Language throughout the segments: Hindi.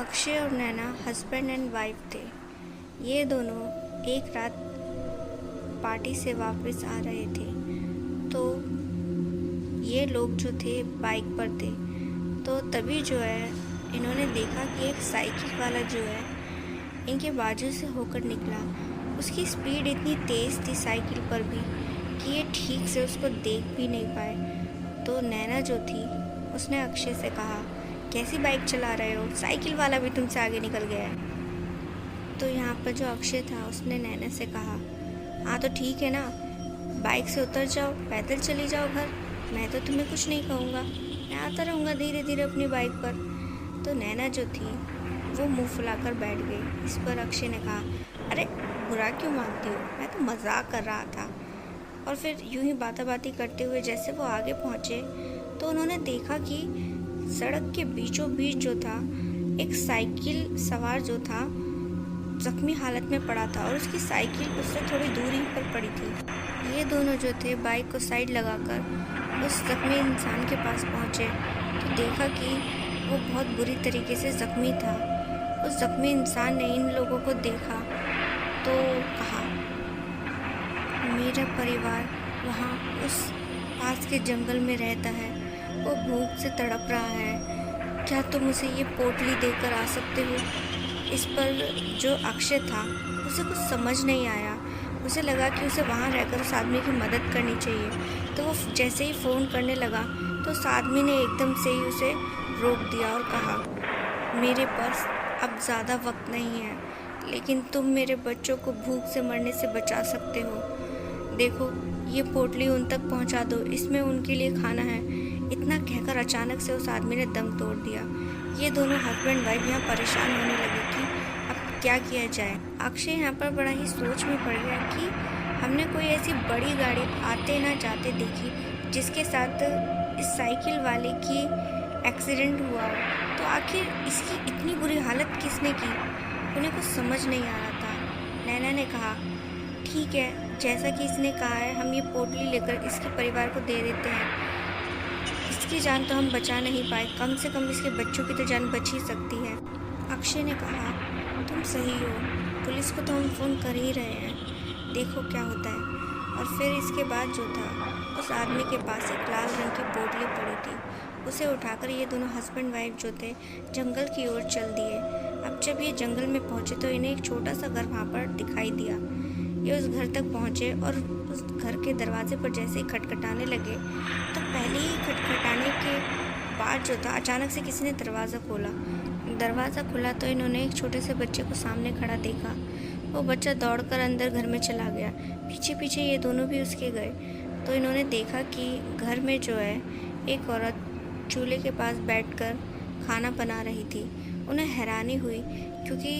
अक्षय और नैना हस्बैंड एंड वाइफ थे। ये दोनों एक रात पार्टी से वापस आ रहे थे तो ये लोग जो थे बाइक पर थे। तो तभी जो है इन्होंने देखा कि एक साइकिल वाला जो है इनके बाजू से होकर निकला। उसकी स्पीड इतनी तेज़ थी साइकिल पर भी कि ये ठीक से उसको देख भी नहीं पाए। तो नैना जो थी उसने अक्षय से कहा, कैसी बाइक चला रहे हो, साइकिल वाला भी तुमसे आगे निकल गया है। तो यहाँ पर जो अक्षय था उसने नैना से कहा, हाँ तो ठीक है ना, बाइक से उतर जाओ, पैदल चली जाओ घर, मैं तो तुम्हें कुछ नहीं कहूँगा, मैं आता रहूँगा धीरे धीरे अपनी बाइक पर। तो नैना जो थी वो मुंह फुलाकर बैठ गई। इस पर अक्षय ने कहा, अरे बुरा क्यों मानती हो, मैं तो मजाक कर रहा था। और फिर यूं ही बातें करते हुए जैसे वो आगे पहुँचे तो उन्होंने देखा कि सड़क के बीचों बीच जो था एक साइकिल सवार जो था जख्मी हालत में पड़ा था और उसकी साइकिल उससे थोड़ी दूरी पर पड़ी थी। ये दोनों जो थे बाइक को साइड लगाकर उस जख्मी इंसान के पास पहुँचे तो देखा कि वो बहुत बुरी तरीके से जख्मी था। उस जख्मी इंसान ने इन लोगों को देखा तो कहा, मेरा परिवार वहाँ उस पास के जंगल में रहता है, वो भूख से तड़प रहा है, क्या तुम उसे ये पोटली देकर आ सकते हो। इस पर जो अक्षय था उसे कुछ समझ नहीं आया। उसे लगा कि उसे वहाँ रहकर उस आदमी की मदद करनी चाहिए। तो वो जैसे ही फ़ोन करने लगा तो उस आदमी ने एकदम से ही उसे रोक दिया और कहा, मेरे पास अब ज़्यादा वक्त नहीं है, लेकिन तुम मेरे बच्चों को भूख से मरने से बचा सकते हो। देखो ये पोटली उन तक पहुंचा दो, इसमें उनके लिए खाना है। इतना कहकर अचानक से उस आदमी ने दम तोड़ दिया। ये दोनों हस्बैंड वाइफ यहाँ परेशान होने लगे कि अब क्या किया जाए। अक्षय यहाँ पर बड़ा ही सोच में पड़ गया कि हमने कोई ऐसी बड़ी गाड़ी आते ना जाते देखी जिसके साथ इस साइकिल वाले की एक्सीडेंट हुआ हो, तो आखिर इसकी इतनी बुरी हालत किसने की। उन्हें कुछ समझ नहीं आ रहा था। नैना ने कहा, ठीक है, जैसा कि इसने कहा है हम ये पोटली लेकर इसके परिवार को दे देते हैं। इसकी जान तो हम बचा नहीं पाए, कम से कम इसके बच्चों की तो जान बच ही सकती है। अक्षय ने कहा, तुम सही हो, पुलिस को तो हम फ़ोन कर ही रहे हैं, देखो क्या होता है। और फिर इसके बाद जो था उस आदमी के पास एक लाल रंग की पोटली पड़ी थी। उसे उठाकर ये दोनों हस्बैंड वाइफ जो थे जंगल की ओर चल दिए। अब जब ये जंगल में पहुँचे तो इन्हें एक छोटा सा घर वहाँ पर दिखाई दिया। ये उस घर तक पहुँचे और उस घर के दरवाजे पर जैसे ही खटखटाने लगे तो पहले ही खटखटाने के बाद जो था अचानक से किसी ने दरवाज़ा खोला। दरवाज़ा खुला तो इन्होंने एक छोटे से बच्चे को सामने खड़ा देखा। वो बच्चा दौड़कर अंदर घर में चला गया। पीछे पीछे ये दोनों भी उसके गए तो इन्होंने देखा कि घर में जो है एक औरत चूल्हे के पास बैठकर खाना बना रही थी। उन्हें हैरानी हुई क्योंकि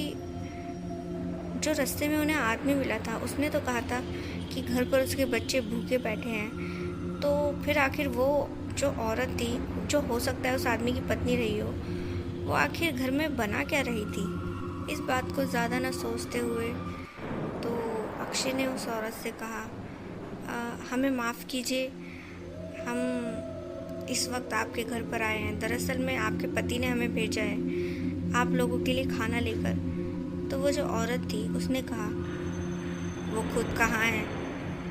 जो रास्ते में उन्हें आदमी मिला था उसने तो कहा था कि घर पर उसके बच्चे भूखे बैठे हैं। तो फिर आखिर वो जो औरत थी, जो हो सकता है उस आदमी की पत्नी रही हो, वो आखिर घर में बना क्या रही थी। इस बात को ज़्यादा ना सोचते हुए तो अक्षय ने उस औरत से कहा, हमें माफ़ कीजिए, हम इस वक्त आपके घर पर आए हैं। दरअसल में आपके पति ने हमें भेजा है आप लोगों के लिए खाना लेकर। तो वो जो औरत थी उसने कहा, वो खुद कहाँ हैं,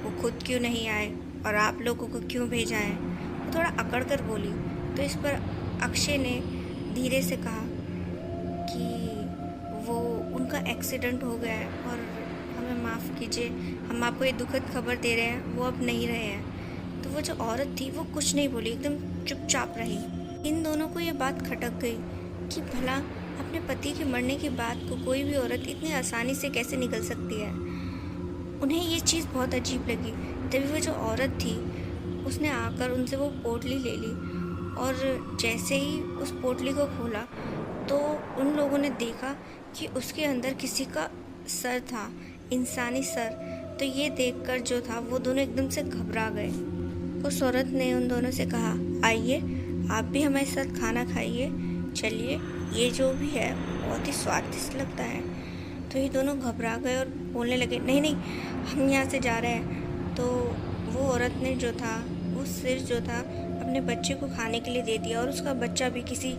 वो खुद क्यों नहीं आए और आप लोगों को क्यों भेजा है। वो थोड़ा अकड़ कर बोली। तो इस पर अक्षय ने धीरे से कहा कि वो उनका एक्सीडेंट हो गया है और हमें माफ़ कीजिए, हम आपको ये दुखद खबर दे रहे हैं, वो अब नहीं रहे हैं। तो वो जो औरत थी वो कुछ नहीं बोली, एकदम चुपचाप रही। इन दोनों को ये बात खटक गई कि भला अपने पति के मरने की बात को कोई भी औरत इतनी आसानी से कैसे निकल सकती है। उन्हें ये चीज़ बहुत अजीब लगी। तभी वो जो औरत थी उसने आकर उनसे वो पोटली ले ली और जैसे ही उस पोटली को खोला तो उन लोगों ने देखा कि उसके अंदर किसी का सर था, इंसानी सर। तो ये देखकर जो था वो दोनों एकदम से घबरा गए। उस औरत ने उन दोनों से कहा, आइए आप भी हमारे साथ खाना खाइए, चलिए, ये जो भी है बहुत ही स्वादिष्ट लगता है। तो ये दोनों घबरा गए और बोलने लगे, नहीं नहीं, हम यहाँ से जा रहे हैं। तो वो औरत ने जो था वो सिर जो था अपने बच्चे को खाने के लिए दे दिया और उसका बच्चा भी किसी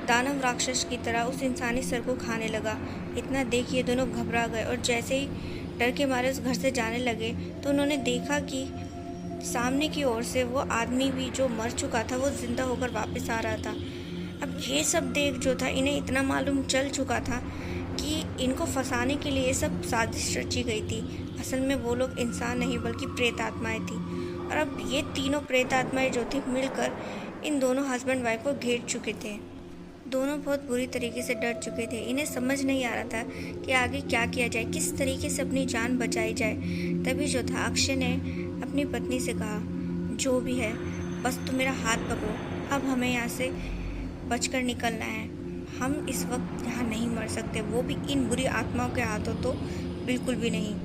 दानव राक्षस की तरह उस इंसानी सर को खाने लगा। इतना देख ये दोनों घबरा गए और जैसे ही डर के मारे उस घर से जाने लगे तो उन्होंने देखा कि सामने की ओर से वो आदमी भी जो मर चुका था वो जिंदा होकर वापस आ रहा था। अब ये सब देख जो था इन्हें इतना मालूम चल चुका था कि इनको फंसाने के लिए ये सब साजिश रची गई थी। असल में वो लोग इंसान नहीं बल्कि प्रेत आत्माएं थी। और अब ये तीनों प्रेत आत्माएं जो थी मिलकर इन दोनों हस्बैंड वाइफ को घेर चुके थे। दोनों बहुत बुरी तरीके से डर चुके थे। इन्हें समझ नहीं आ रहा था कि आगे क्या किया जाए, किस तरीके से अपनी जान बचाई जाए। तभी जो था अक्षय ने अपनी पत्नी से कहा, जो भी है बस तुम मेरा हाथ पकड़ो, अब हमें यहाँ से बचकर निकलना है। हम इस वक्त यहाँ नहीं मर सकते, वो भी इन बुरी आत्माओं के हाथों तो बिल्कुल भी नहीं।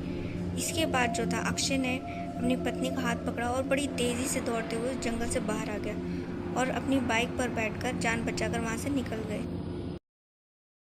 इसके बाद जो था अक्षय ने अपनी पत्नी का हाथ पकड़ा और बड़ी तेज़ी से दौड़ते हुए जंगल से बाहर आ गया और अपनी बाइक पर बैठकर जान बचाकर वहाँ से निकल गए।